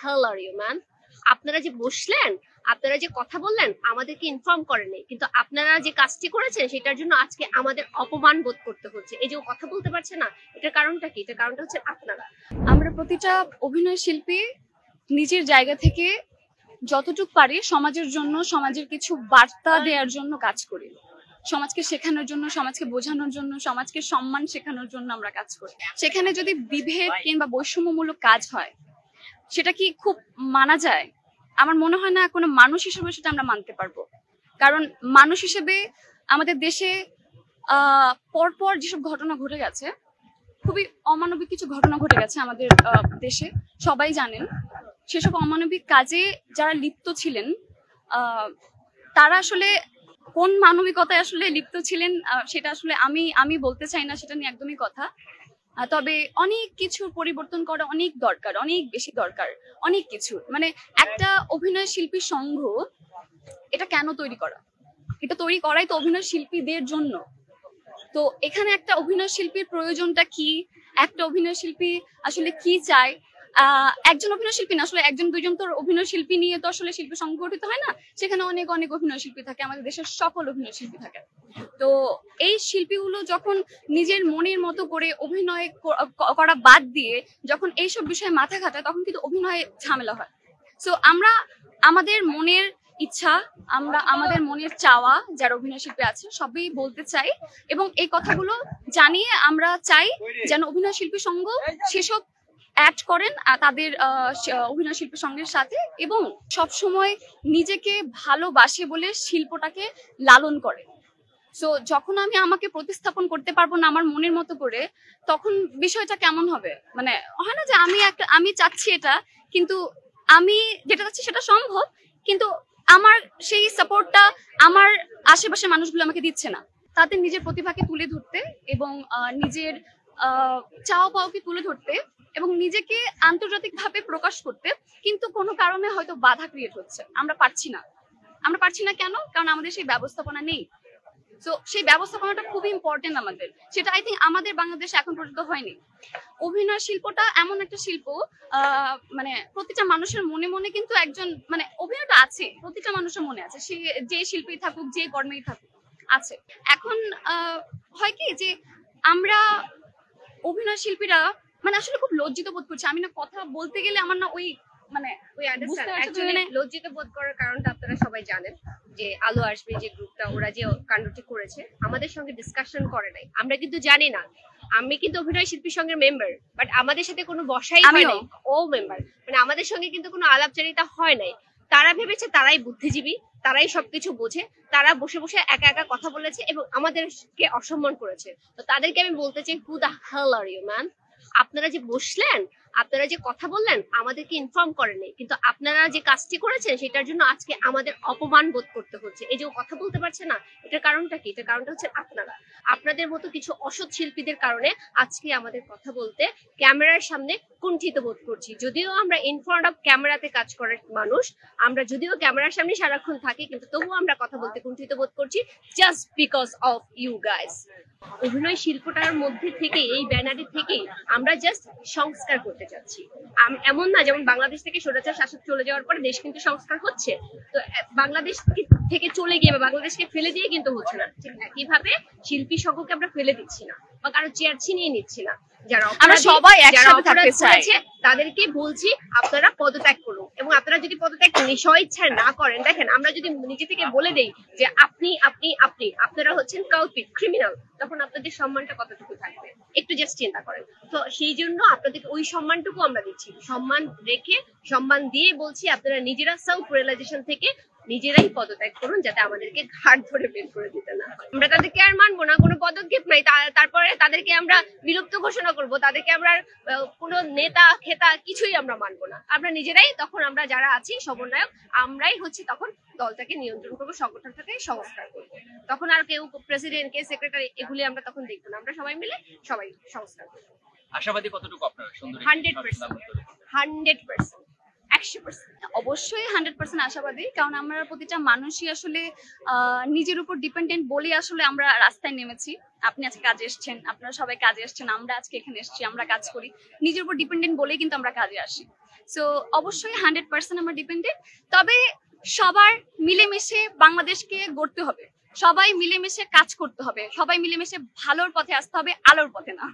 Hell are you man? আপনারা যে বসলেন, আপনারা যে কথা বললেন, আমাদেরকে ইনফর্ম করেনি, কিন্তু আপনারা যে কাজটি করেছেন সেটার জন্য আজকে আমাদের অপমান বোধ করতে হচ্ছে। এই যে ও কথা বলতে পারছে না, এটার কারণটা কি? এটার কারণটা হচ্ছে আপনারা। আমরা প্রতিটা অভিনয় শিল্পী নিজের জায়গা থেকে যতটুকু পারি সমাজের জন্য, সমাজের কিছু বার্তা দেওয়ার জন্য কাজ করি। সমাজকে শেখানোর জন্য, সমাজকে বোঝানোর জন্য, সমাজকে সম্মান শেখানোর জন্য আমরা কাজ করি। সেখানে যদি বিভেদ কিংবা বৈষম্যমূলক কাজ হয়, সেটা কি খুব মানা যায়? আমার মনে হয় না কোনো মানুষ হিসেবে সেটা আমরা মানতে পারবো। কারণ মানুষ হিসেবে আমাদের দেশে পরপর যেসব ঘটনা ঘটে গেছে, খুবই অমানবিক কিছু ঘটনা ঘটে গেছে আমাদের দেশে, সবাই জানেন। সেসব অমানবিক কাজে যারা লিপ্ত ছিলেন, তারা আসলে কোন মানবিকতায় আসলে লিপ্ত ছিলেন সেটা আসলে আমি বলতে চাই না, সেটা নিয়ে একদমই কথা। তবে অনেক কিছু পরিবর্তন করা অনেক দরকার, অনেক বেশি দরকার, অনেক কিছু। মানে একটা অভিনয় শিল্পী সংঘ, এটা কেন তৈরি করা? এটা তৈরি করাই তো অভিনয় শিল্পীদের জন্য। তো এখানে একটা অভিনয় শিল্পীর প্রয়োজনটা কি, একটা অভিনয় শিল্পী আসলে কি চায়, একজন অভিনয় শিল্পী না, আসলে একজন দুইজন তো অভিনয় শিল্পী নিয়ে তো আসলে শিল্পী সংগঠিত হয় না। সেখানে অনেক অনেক অভিনয় শিল্পী থাকে, আমাদের দেশের সকল অভিনয় শিল্পী থাকে। তো এই শিল্পীগুলো যখন নিজের মনের মতো করে অভিনয় করা বাদ দিয়ে যখন এইসব বিষয়ে মাথা খাটায়, তখন কিন্তু অভিনয়ে ঝামেলা হয়। সো আমরা আমাদের মনের ইচ্ছা, আমরা আমাদের মনের চাওয়া যারা অভিনয় শিল্পী আছে সবই বলতে চাই, এবং এই কথাগুলো জানিয়ে আমরা চাই যেন অভিনয় শিল্পী সংঘ সেসব অ্যাড করেন তাদের অভিনয় শিল্পী সংঘের সাথে, এবং সবসময় নিজেকে ভালোবাসে বলে শিল্পটাকে লালন করে। সো যখন আমি আমাকে প্রতিস্থাপন করতে পারবো না আমার মনের মতো করে, তখন বিষয়টা কেমন হবে? মানে হয় না যে আমি চাচ্ছি এটা, কিন্তু আমি যেটা চাচ্ছি সেটা সম্ভব, কিন্তু আমার সেই সাপোর্টটা আমার আশেপাশের মানুষগুলো আমাকে দিচ্ছে না। তাদের নিজের প্রতিভাকে তুলে ধরতে এবং নিজের চাওয়া পাওয়াকে তুলে ধরতে এবং নিজেকে আন্তর্জাতিকভাবে প্রকাশ করতে কিন্তু কোনো কারণে হয়তো বাধা ক্রিয়েট হচ্ছে। আমরা পারছি না কেন? কারণ আমাদের সেই ব্যবস্থাপনা নেই। তো সেই ব্যবস্থাপনাটা খুবই ইম্পর্টেন্ট আমাদের, সেটা আই থিঙ্ক আমাদের বাংলাদেশে এখন পর্যন্ত হয়নি। অভিনয় শিল্পটা এমন একটা শিল্প, মানে প্রতিটা মানুষের মনে মনে কিন্তু একজন, মানে অভিনয়টা আছে, প্রতিটা মানুষের মনে আছে, সে যে শিল্পী থাকুক, যে কর্মেই থাকুক, আছে। এখন হয় কি যে আমরা অভিনয় শিল্পীরা মানে আসলে খুব লজ্জিত বোধ করছি। আমি না কথা বলতে গেলে আমার না ওই মানে লজ্জিত বোধ করার কারণটা আপনারা সবাই জানেন, যে আলো আসবে যে গ্রুপটা, ওরা যে কাণ্ডটি করেছে আমাদের সঙ্গে ডিসকাশন করে নাই। আমরা কিন্তু জানি না, আমি কিন্তু অভিনয় শিল্পীর সঙ্গে মেম্বার, বাট আমাদের সাথে কোনো বসাই হয় নাই। ও মেম্বার, মানে আমাদের সঙ্গে কিন্তু কোনো আলাপচারিতা হয় নাই। তারা ভেবেছে তারাই বুদ্ধিজীবী, তারাই সবকিছু বোঝে, তারা বসে বসে একা একা কথা বলেছে এবং আমাদেরকে অসম্মান করেছে। তো তাদেরকে আমি বলতে চাই, who the hell are you man? আপনারা যে বসলেন, আপনারা যে কথা বললেন, আমাদেরকে ইনফর্ম করেনি, কিন্তু আপনারা যে কাজটি করেছেন সেটার জন্য আজকে আমাদের অপমান বোধ করতে হচ্ছে। এই যে ও কথা বলতে পারছে না, এটার কারণটা কি? এটার কারণটা হচ্ছে আপনারা, আপনাদের মতো কিছু অসৎ শিল্পীদের কারণে আজকে আমাদের কথা বলতে ক্যামেরার সামনে কুণ্ঠিত বোধ করছি। যদিও আমরা ইন ফ্রন্ট অফ ক্যামেরাতে কাজ করার মানুষ, আমরা যদিও ক্যামেরার সামনে সারাক্ষণ থাকি, কিন্তু তবুও আমরা কথা বলতে কুণ্ঠিত বোধ করছি, just because of you guys. অভিনয় শিল্পটার মধ্যে থেকে, এই ব্যানারে থেকে আমরা জাস্ট সংস্কার করতে চাচ্ছি। এমন না যেমন বাংলাদেশ থেকে স্বৈরাচার শাসক চলে যাওয়ার পরে দেশ কিন্তু সংস্কার হচ্ছে, তো বাংলাদেশ থেকে চলে গিয়ে বা বাংলাদেশকে ফেলে দিয়ে কিন্তু হচ্ছে না। ঠিক একইভাবে শিল্পী সংঘকে আমরা ফেলে দিচ্ছি না বা কারো চেয়ার ছিনিয়ে নিচ্ছি না। যারা সবাই একসাথে থাকতে চাই তাদেরকে বলছি আপনারা পদত্যাগ করুন, এবং আপনারা যদি পদত্যাগ স্বইচ্ছায় না করেন, দেখেন আমরা যদি নিজে থেকে বলে দেই যে আপনি আপনি আপনি আপনারা হচ্ছেন কালপিট, ক্রিমিনাল, তখন আপনাদের সম্মানটা কতটুকু থাকবে? একটু জাস্ট চিন্তা করেন। তো সেই জন্য আপনাদের ওই সম্মানটুকু আমরা দিচ্ছি, সম্মান রেখে, সম্মান দিয়ে বলছি আপনারা নিজেরা সেলফ রিয়েলাইজেশন থেকে নিজেরাই পদত্যাগ করুন, যাতে আমাদেরকে ঘাট ধরে বের করে দিতে না হয়। আমরা তাদেরকে আর মানবো না, কোনো পদক্ষেপ নাই। তারপরে তাদেরকে আমরা বিলুপ্ত ঘোষণা করব, তাদেরকে আমরা কোনো নেতা খেতা কিছুই আমরা মানবো না। আমরা নিজেরাই তখন, আমরা যারা আছি সমন্বয়ক, আমরাই হচ্ছে তখন দলটাকে নিয়ন্ত্রণ করবো, সংগঠনটাকে সংস্কার করবো। তখন আর কেউ প্রেসিডেন্ট, কে সেক্রেটারি, এগুলি আমরা তখন দেখবো না। আমরা সবাই মিলে সবাই সংস্কার করবো। আশাবাদী কতটুকু আপনারা? 100%, 100%, 100%। অবশ্যই 100% আশাবাদী, কারণ আমরা প্রতিটা মানুষই আসলে নিজের উপর ডিপেন্ডেন্ট বলে আসলে আমরা রাস্তায় নেমেছি। আপনি আজকে কাজে এসেছেন, আপনারা সবাই কাজে এসেছেন, আমরা আজকে এখানে এসেছি, আমরা কাজ করি নিজের উপর ডিপেন্ডেন্ট বলেই কিন্তু আমরা কাজে আসি। সো অবশ্যই 100% আমার ডিপেন্ডেন্ট। তবে সবার মিলেমিশে বাংলাদেশকে গড়তে হবে, সবাই মিলেমিশে কাজ করতে হবে, সবাই মিলেমিশে ভালোর পথে আসতে হবে, আলোর পথে না।